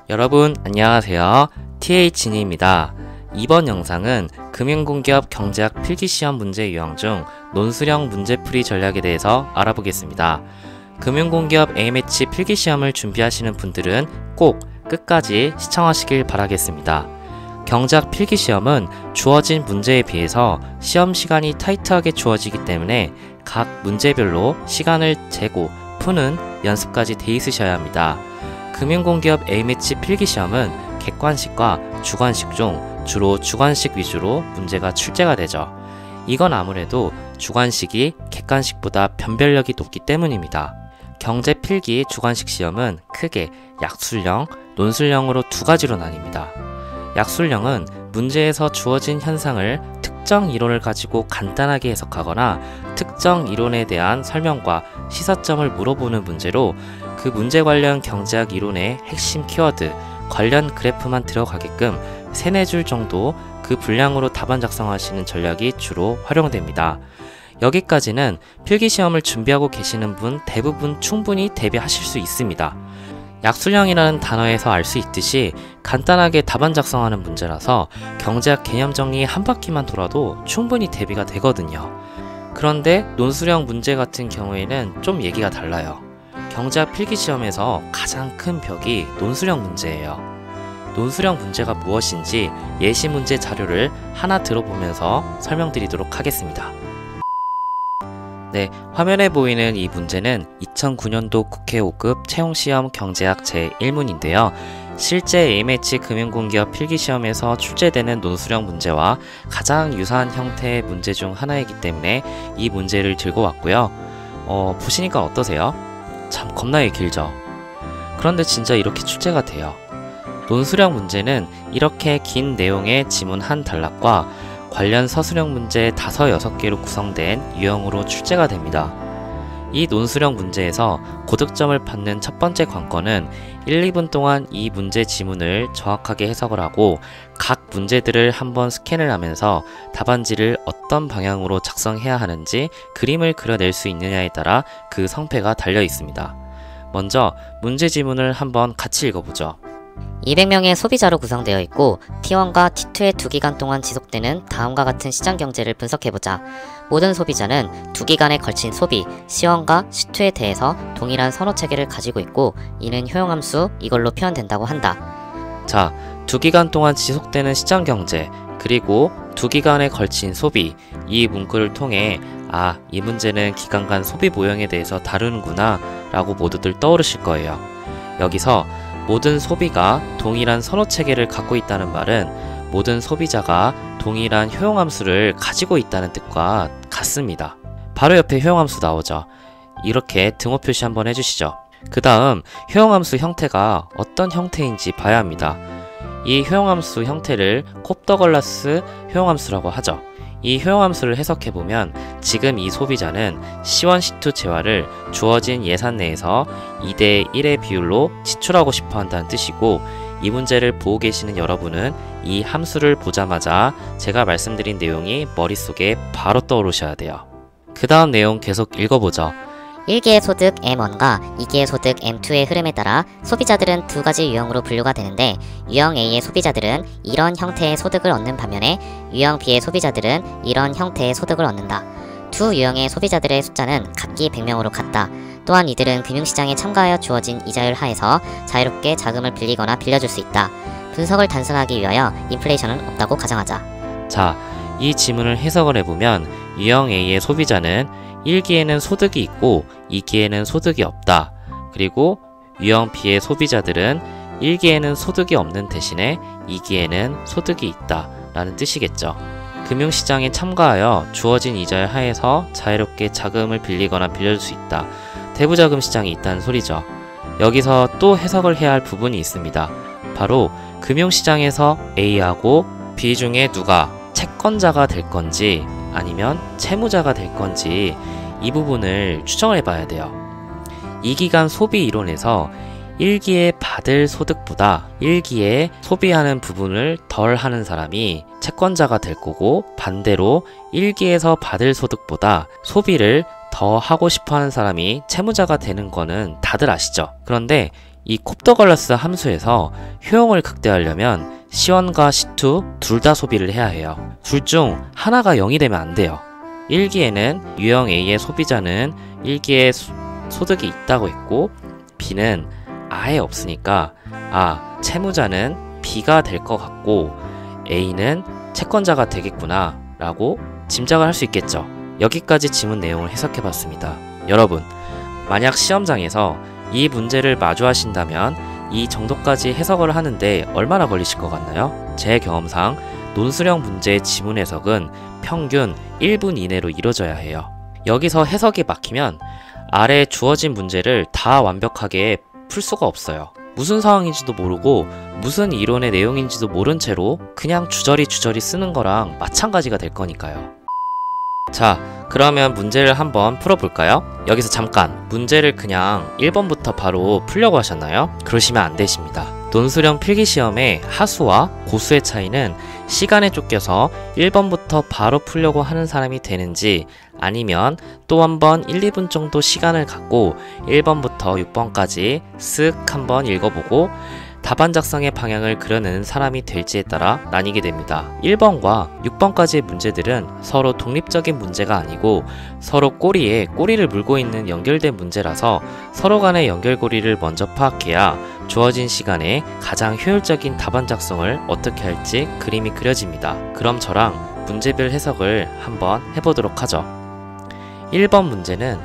여러분 안녕하세요. TH진입니다. 이번 영상은 금융공기업 경제학 필기시험 문제 유형 중 논술형 문제풀이 전략에 대해서 알아보겠습니다. 금융공기업 A매치 필기시험을 준비하시는 분들은 꼭 끝까지 시청하시길 바라겠습니다. 경제학 필기시험은 주어진 문제에 비해서 시험 시간이 타이트하게 주어지기 때문에 각 문제별로 시간을 재고 푸는 연습까지 돼 있으셔야 합니다. 금융공기업 A매치 필기시험은 객관식과 주관식 중 주로 주관식 위주로 문제가 출제가 되죠. 이건 아무래도 주관식이 객관식보다 변별력이 높기 때문입니다. 경제 필기 주관식 시험은 크게 약술형, 논술형으로 두 가지로 나뉩니다. 약술형은 문제에서 주어진 현상을 특정 이론을 가지고 간단하게 해석하거나 특정 이론에 대한 설명과 시사점을 물어보는 문제로 그 문제 관련 경제학 이론의 핵심 키워드, 관련 그래프만 들어가게끔 3-4줄 정도 그 분량으로 답안 작성하시는 전략이 주로 활용됩니다. 여기까지는 필기시험을 준비하고 계시는 분 대부분 충분히 대비하실 수 있습니다. 약술형이라는 단어에서 알 수 있듯이 간단하게 답안 작성하는 문제라서 경제학 개념 정리 한 바퀴만 돌아도 충분히 대비가 되거든요. 그런데 논술형 문제 같은 경우에는 좀 얘기가 달라요. 경제학 필기시험에서 가장 큰 벽이 논술형 문제예요. 논술형 문제가 무엇인지 예시 문제 자료를 하나 들어보면서 설명드리도록 하겠습니다. 네, 화면에 보이는 이 문제는 2009년도 국회 5급 채용시험 경제학 제1문인데요. 실제 A매치 금융공기업 필기시험에서 출제되는 논술형 문제와 가장 유사한 형태의 문제 중 하나이기 때문에 이 문제를 들고 왔고요. 보시니까 어떠세요? 참 겁나게 길죠? 그런데 진짜 이렇게 출제가 돼요. 논술형 문제는 이렇게 긴 내용의 지문 한 단락과 관련 서술형 문제 5-6개로 구성된 유형으로 출제가 됩니다. 이 논술형 문제에서 고득점을 받는 첫 번째 관건은 1-2분 동안 이 문제 지문을 정확하게 해석을 하고 각 문제들을 한번 스캔을 하면서 답안지를 어떤 방향으로 작성해야 하는지 그림을 그려낼 수 있느냐에 따라 그 성패가 달려 있습니다. 먼저 문제 지문을 한번 같이 읽어보죠. 200명의 소비자로 구성되어 있고 T1과 T2의 2기간 동안 지속되는 다음과 같은 시장 경제를 분석해보자. 모든 소비자는 2기간에 걸친 소비, C1과 C2에 대해서 동일한 선호 체계를 가지고 있고 이는 효용함수 이걸로 표현된다고 한다. 자, 2기간 동안 지속되는 시장 경제 그리고 2기간에 걸친 소비, 이 문구를 통해 이 문제는 기간 간 소비 모형에 대해서 다루는구나 라고 모두들 떠오르실 거예요. 여기서 모든 소비가 동일한 선호체계를 갖고 있다는 말은 모든 소비자가 동일한 효용함수를 가지고 있다는 뜻과 같습니다. 바로 옆에 효용함수 나오죠. 이렇게 등호 표시 한번 해주시죠. 그 다음 효용함수 형태가 어떤 형태인지 봐야 합니다. 이 효용함수 형태를 콥더글라스 효용함수라고 하죠. 이 효용함수를 해석해보면 지금 이 소비자는 C1, C2 재화를 주어진 예산 내에서 2:1의 비율로 지출하고 싶어 한다는 뜻이고 이 문제를 보고 계시는 여러분은 이 함수를 보자마자 제가 말씀드린 내용이 머릿속에 바로 떠오르셔야 돼요. 그 다음 내용 계속 읽어보죠. 1기의 소득 M1과 2기의 소득 M2의 흐름에 따라 소비자들은 두 가지 유형으로 분류가 되는데 유형 A의 소비자들은 이런 형태의 소득을 얻는 반면에 유형 B의 소비자들은 이런 형태의 소득을 얻는다. 두 유형의 소비자들의 숫자는 각기 100명으로 같다. 또한 이들은 금융시장에 참가하여 주어진 이자율 하에서 자유롭게 자금을 빌리거나 빌려줄 수 있다. 분석을 단순하기 위하여 인플레이션은 없다고 가정하자. 자, 이 지문을 해석을 해보면 유형 A의 소비자는 1기에는 소득이 있고 2기에는 소득이 없다. 그리고 유형 B의 소비자들은 1기에는 소득이 없는 대신에 2기에는 소득이 있다 라는 뜻이겠죠. 금융시장에 참가하여 주어진 이자율 하에서 자유롭게 자금을 빌리거나 빌려줄 수 있다. 대부자금 시장이 있다는 소리죠. 여기서 또 해석을 해야 할 부분이 있습니다. 바로 금융시장에서 A하고 B 중에 누가 채권자가 될 건지 아니면 채무자가 될 건지 이 부분을 추정을 해봐야 돼요. 2기간 소비 이론에서 1기에 받을 소득보다 1기에 소비하는 부분을 덜 하는 사람이 채권자가 될 거고 반대로 1기에서 받을 소득보다 소비를 더 하고 싶어 하는 사람이 채무자가 되는 거는 다들 아시죠? 그런데 이 콥더글라스 함수에서 효용을 극대화하려면 C1과 C2 둘 다 소비를 해야 해요. 둘 중 하나가 0이 되면 안 돼요. 1기에는 유형 A의 소비자는 1기에 소득이 있다고 했고 B는 아예 없으니까 채무자는 B가 될 것 같고 A는 채권자가 되겠구나 라고 짐작을 할 수 있겠죠. 여기까지 지문 내용을 해석해 봤습니다. 여러분, 만약 시험장에서 이 문제를 마주하신다면 이 정도까지 해석을 하는데 얼마나 걸리실 것 같나요? 제 경험상 논술형 문제의 지문 해석은 평균 1분 이내로 이루어져야 해요. 여기서 해석이 막히면 아래 주어진 문제를 다 완벽하게 풀 수가 없어요. 무슨 상황인지도 모르고 무슨 이론의 내용인지도 모른 채로 그냥 주저리 쓰는 거랑 마찬가지가 될 거니까요. 자, 그러면 문제를 한번 풀어볼까요? 여기서 잠깐, 문제를 그냥 1번부터 바로 풀려고 하셨나요? 그러시면 안 되십니다. 논술형 필기시험의 하수와 고수의 차이는 시간에 쫓겨서 1번부터 바로 풀려고 하는 사람이 되는지 아니면 또 한번 1, 2분 정도 시간을 갖고 1번부터 6번까지 쓱 한번 읽어보고 답안 작성의 방향을 그려내는 사람이 될지에 따라 나뉘게 됩니다. 1번과 6번까지의 문제들은 서로 독립적인 문제가 아니고 서로 꼬리에 꼬리를 물고 있는 연결된 문제라서 서로 간의 연결고리를 먼저 파악해야 주어진 시간에 가장 효율적인 답안 작성을 어떻게 할지 그림이 그려집니다. 그럼 저랑 문제별 해석을 한번 해보도록 하죠. 1번 문제는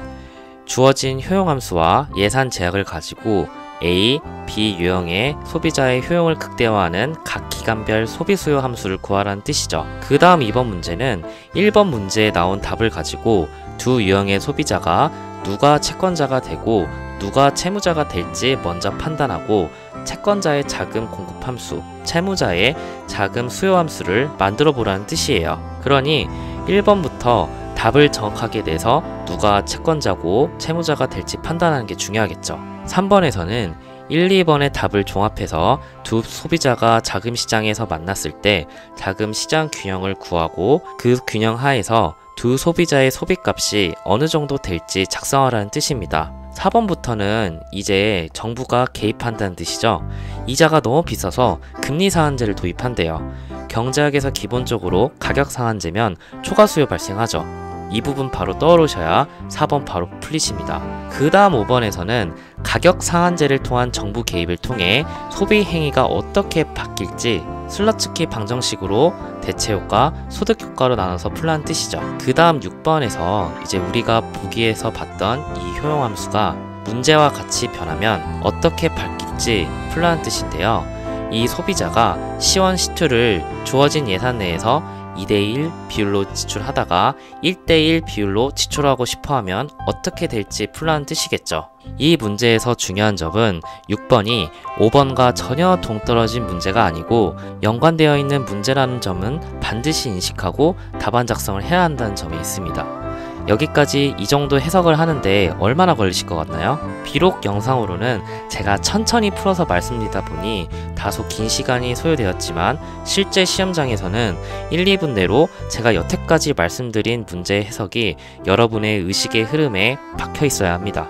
주어진 효용함수와 예산 제약을 가지고 A, B 유형의 소비자의 효용을 극대화하는 각 기간별 소비 수요 함수를 구하라는 뜻이죠. 그 다음 2번 문제는 1번 문제에 나온 답을 가지고 두 유형의 소비자가 누가 채권자가 되고 누가 채무자가 될지 먼저 판단하고 채권자의 자금 공급 함수, 채무자의 자금 수요 함수를 만들어 보라는 뜻이에요. 그러니 1번부터 답을 정확하게 내서 누가 채권자고 채무자가 될지 판단하는 게 중요하겠죠. 3번에서는 1, 2번의 답을 종합해서 두 소비자가 자금시장에서 만났을 때 자금시장 균형을 구하고 그 균형 하에서 두 소비자의 소비값이 어느 정도 될지 작성하라는 뜻입니다. 4번부터는 이제 정부가 개입한다는 뜻이죠. 이자가 너무 비싸서 금리 상한제를 도입한대요. 경제학에서 기본적으로 가격 상한제면 초과 수요 발생하죠. 이 부분 바로 떠오르셔야 4번 바로 풀리십니다. 그 다음 5번에서는 가격 상한제를 통한 정부 개입을 통해 소비 행위가 어떻게 바뀔지 슬러츠키 방정식으로 대체효과, 소득효과로 나눠서 풀라는 뜻이죠. 그 다음 6번에서 이제 우리가 보기에서 봤던 이 효용함수가 문제와 같이 변하면 어떻게 바뀔지 풀라는 뜻인데요. 이 소비자가 C1, C2를 주어진 예산 내에서 2대1 비율로 지출하다가 1대1 비율로 지출하고 싶어하면 어떻게 될지 풀라는 뜻이겠죠. 이 문제에서 중요한 점은 6번이 5번과 전혀 동떨어진 문제가 아니고 연관되어 있는 문제라는 점은 반드시 인식하고 답안 작성을 해야 한다는 점이 있습니다. 여기까지 이 정도 해석을 하는데 얼마나 걸리실 것 같나요? 비록 영상으로는 제가 천천히 풀어서 말씀드리다 보니 다소 긴 시간이 소요되었지만 실제 시험장에서는 1, 2분 내로 제가 여태까지 말씀드린 문제의 해석이 여러분의 의식의 흐름에 박혀 있어야 합니다.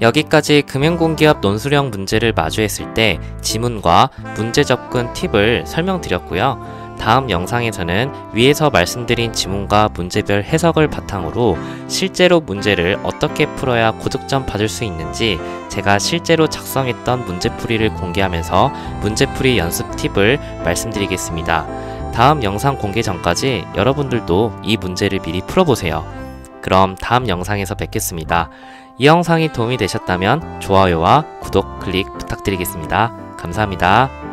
여기까지 금융공기업 논술형 문제를 마주했을 때 지문과 문제 접근 팁을 설명드렸고요. 다음 영상에서는 위에서 말씀드린 지문과 문제별 해석을 바탕으로 실제로 문제를 어떻게 풀어야 고득점 받을 수 있는지 제가 실제로 작성했던 문제풀이를 공개하면서 문제풀이 연습 팁을 말씀드리겠습니다. 다음 영상 공개 전까지 여러분들도 이 문제를 미리 풀어보세요. 그럼 다음 영상에서 뵙겠습니다. 이 영상이 도움이 되셨다면 좋아요와 구독 클릭 부탁드리겠습니다. 감사합니다.